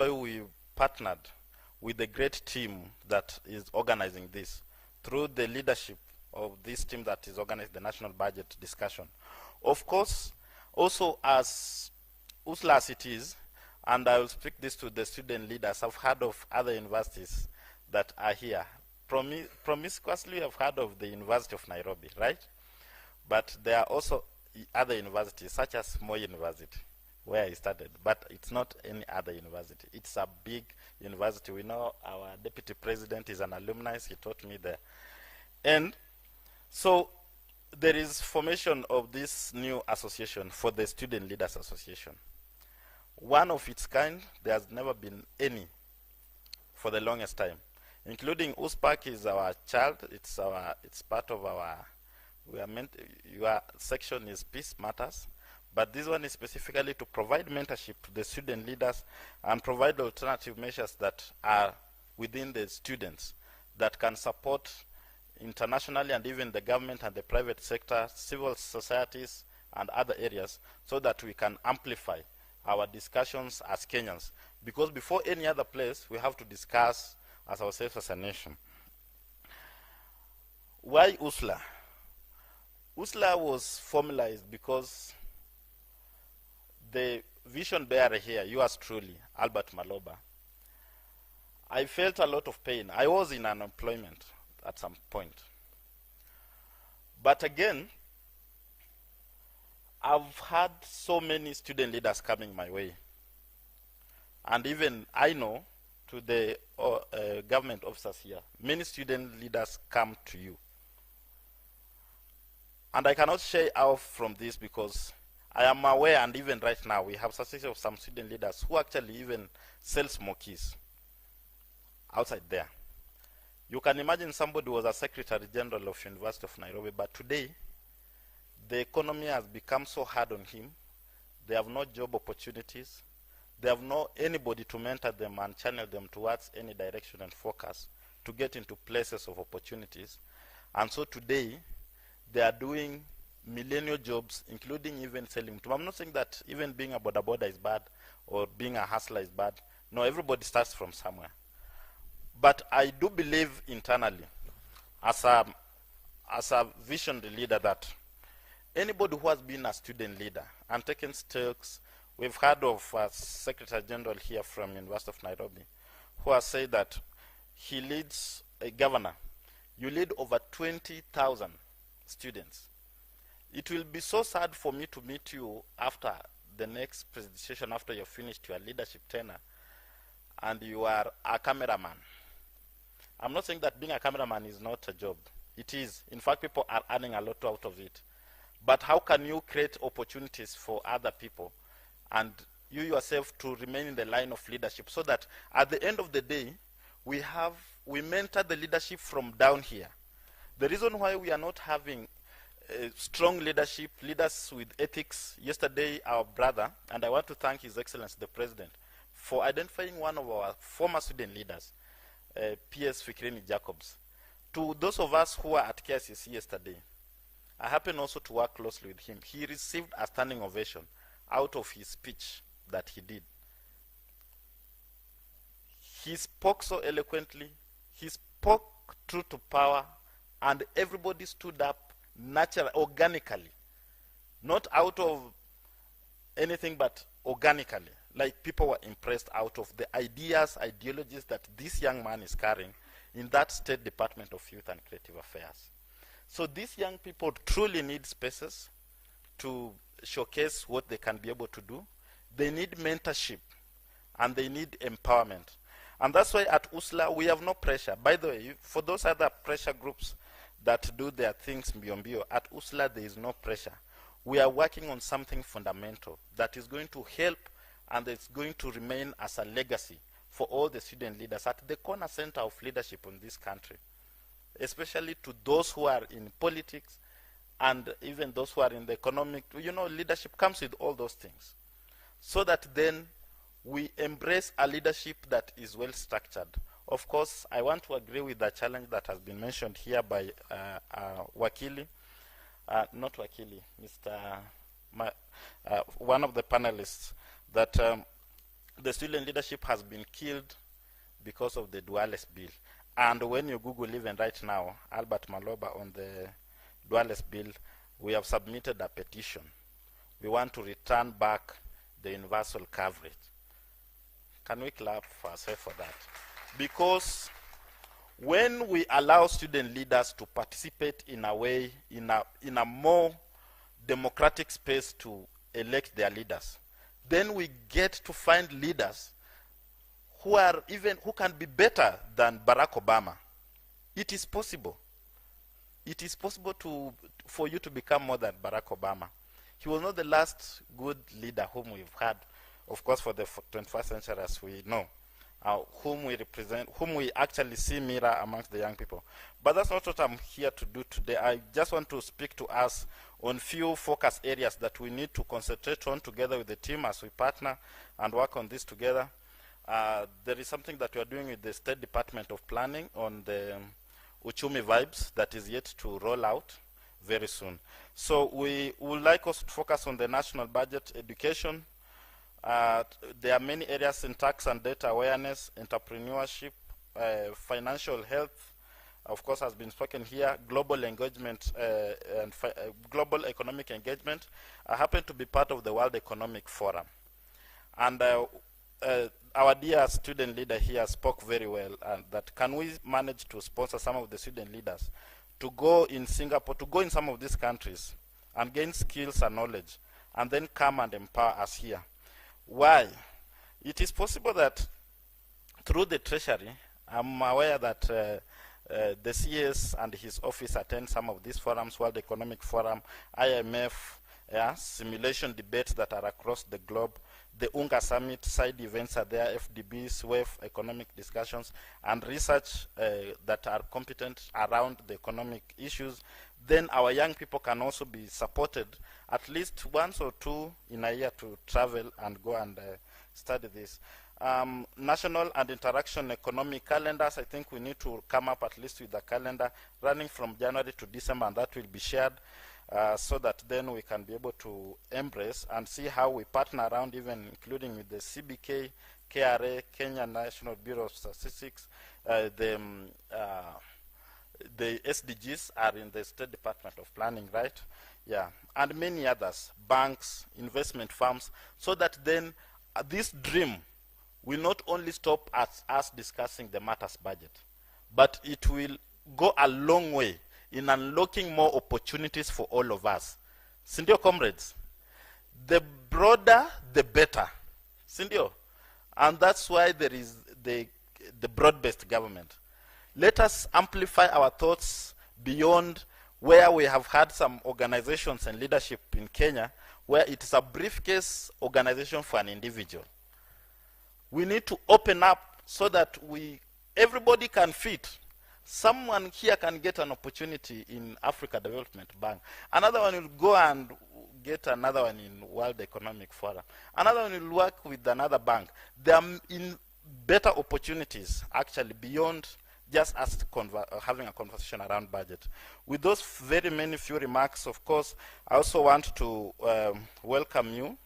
why we partnered with the great team that is organizing this through the leadership of this team that is organizing the national budget discussion. Of course, also as USLA as it is, and I will speak this to the student leaders, I've heard of other universities that are here. Promiscuously, I've heard of the University of Nairobi, right? But there are also other universities, such as Moi University, where I started, but it's not any other university. It's a big university. We know our deputy president is an alumni. He taught me there. And so there is formation of this new association for the Student Leaders Association. One of its kind, there has never been any for the longest time, including USPAC is our child. It's part of our, your section is Peace Matters. But this one is specifically to provide mentorship to the student leaders and provide alternative measures that are within the students that can support internationally and even the government and the private sector, civil societies and other areas, so that we can amplify our discussions as Kenyans. Because before any other place, we have to discuss as ourselves as a nation. Why USLA? USLA was formalized because the vision bearer here, yours truly, Albert Maloba, I felt a lot of pain. I was in unemployment at some point. But again, I've had so many student leaders coming my way. And even I know, to the government officers here, many student leaders come to you. And I cannot shy off from this because I am aware, and even right now, we have success of some student leaders who actually even sell smokies outside there. You can imagine somebody was a Secretary General of University of Nairobi, but today, the economy has become so hard on him. They have no job opportunities. They have no anybody to mentor them and channel them towards any direction and focus to get into places of opportunities. And so today, they are doing millennial jobs, including even selling. I'm not saying that even being a boda is bad or being a hustler is bad. No, everybody starts from somewhere. But I do believe internally, as a visionary leader, that anybody who has been a student leader and taken steps, we've heard of a Secretary General here from University of Nairobi, who has said that he leads a governor. You lead over 20,000 students. It will be so sad for me to meet you after the next presentation, after you've finished your leadership tenure, and you are a cameraman. I'm not saying that being a cameraman is not a job. It is. In fact, people are earning a lot out of it. But how can you create opportunities for other people and you yourself to remain in the line of leadership so that at the end of the day, we mentor the leadership from down here. The reason why we are not having strong leadership, leaders with ethics. Yesterday, our brother, and I want to thank His Excellency the President, for identifying one of our former student leaders, P.S. Fikrini Jacobs. To those of us who were at KCC yesterday, I happen also to work closely with him. He received a standing ovation out of his speech that he did. He spoke so eloquently, he spoke true to power, and everybody stood up naturally, organically, not out of anything but organically. Like people were impressed out of the ideas, ideologies that this young man is carrying in that State Department of Youth and Creative Affairs. So these young people truly need spaces to showcase what they can be able to do. They need mentorship and they need empowerment. And that's why at USLA we have no pressure. By the way, for those other pressure groups that do their things mbio, at USLA there is no pressure. We are working on something fundamental that is going to help and it's going to remain as a legacy for all the student leaders at the corner center of leadership in this country, especially to those who are in politics and even those who are in the economic. You know, leadership comes with all those things. So that then we embrace a leadership that is well structured. Of course, I want to agree with the challenge that has been mentioned here by Wakili, not Wakili, Mr. One of the panelists, that the student leadership has been killed because of the Duales bill. And when you Google even right now, Albert Maloba on the Duales bill, we have submitted a petition. We want to return back the universal coverage. Can we clap for ourselves for that? Because when we allow student leaders to participate in a way, in a more democratic space to elect their leaders, then we get to find leaders who can be better than Barack Obama. It is possible. It is possible for you to become more than Barack Obama. He was not the last good leader whom we've had, of course, for the 21st century, as we know, whom we represent, whom we actually see mirror amongst the young people. But that's not what I'm here to do today. I just want to speak to us on few focus areas that we need to concentrate on together with the team as we partner and work on this together. There is something that we are doing with the State Department of Planning on the Uchumi Vibes that is yet to roll out very soon. So we would like us to focus on the national budget, education. There are many areas in tax and data awareness, entrepreneurship, financial health, of course, has been spoken here, global engagement and global economic engagement. I happen to be part of the World Economic Forum. And our dear student leader here spoke very well, that can we manage to sponsor some of the student leaders to go in Singapore, to go in some of these countries and gain skills and knowledge, and then come and empower us here. Why? It is possible that through the Treasury, I'm aware that the CS and his office attend some of these forums, World Economic Forum, IMF, simulation debates that are across the globe. The UNGA Summit, side events are there, FDBs, WEF, economic discussions, and research that are competent around the economic issues. Then our young people can also be supported at least once or two in a year to travel and go and study this. National and interaction economic calendars, I think we need to come up at least with a calendar running from January to December, and that will be shared. So that then we can be able to embrace and see how we partner around, even including with the CBK, KRA, Kenya National Bureau of Statistics. The SDGs are in the State Department of Planning, right? Yeah, and many others, banks, investment firms, so that then this dream will not only stop at us discussing the matters budget, but it will go a long way in unlocking more opportunities for all of us. Sindio, comrades? The broader, the better. Sindio? And that's why there is the broad-based government. Let us amplify our thoughts beyond where we have had some organizations and leadership in Kenya where it is a briefcase organization for an individual. We need to open up so that everybody can fit. Someone here can get an opportunity in Africa Development Bank. Another one will go and get another one in World Economic Forum. Another one will work with another bank. There are better opportunities, actually, beyond just us having a conversation around budget. With those very many few remarks, of course, I also want to welcome you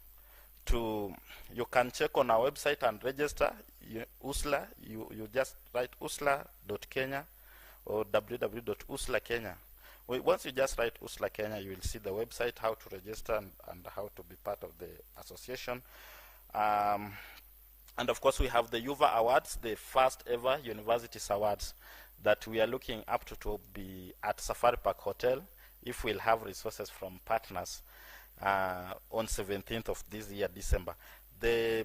to, you can check on our website and register, USLA. You just write usla.kenya or www.usla.kenya. Once you just write USLA Kenya, you will see the website, how to register and how to be part of the association. And of course, we have the UVA Awards, the first ever Universities Awards that we are looking up to be at Safari Park Hotel, if we'll have resources from partners on 17th of this year, December. The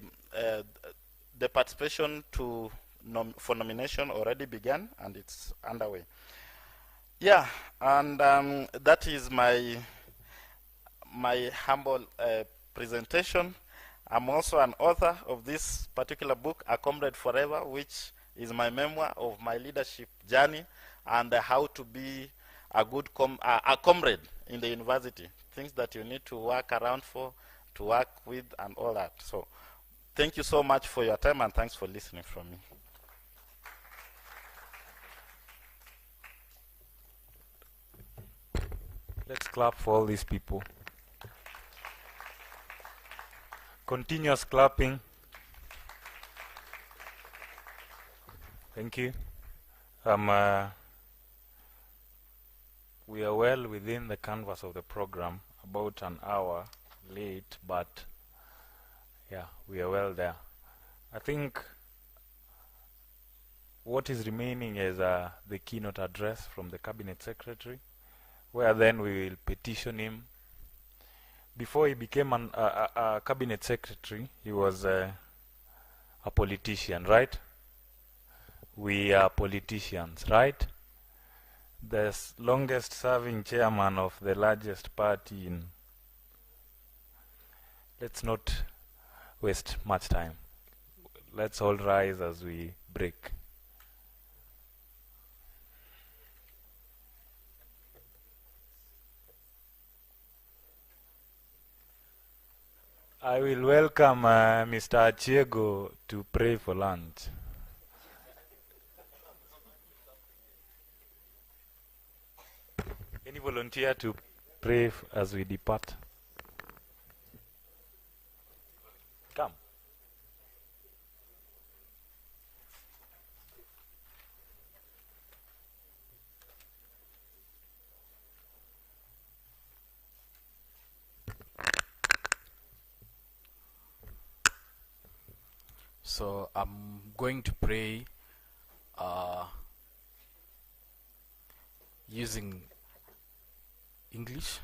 participation for nomination already began, and it's underway. Yeah, and that is my humble presentation. I'm also an author of this particular book, A Comrade Forever, which is my memoir of my leadership journey and how to be a good a comrade in the university. Things that you need to work around for, to work with, and all that. So thank you so much for your time, and thanks for listening from me. Let's clap for all these people. Continuous clapping. Thank you. We are well within the canvas of the program, about an hour late, but yeah, we are well there. I think what is remaining is the keynote address from the Cabinet Secretary, where then we will petition him. Before he became a Cabinet Secretary, he was a politician, right? We are politicians, right? The longest serving chairman of the largest party in... Let's not waste much time. Let's all rise as we break. I will welcome Mr. Achiego to pray for lunch. Any volunteer to pray as we depart? Come. So I'm going to pray using English.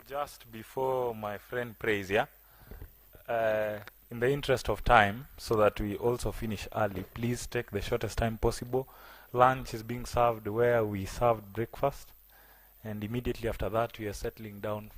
Just before my friend prays, yeah? In the interest of time, so that we also finish early, please take the shortest time possible. Lunch is being served where we served breakfast, and immediately after that we are settling down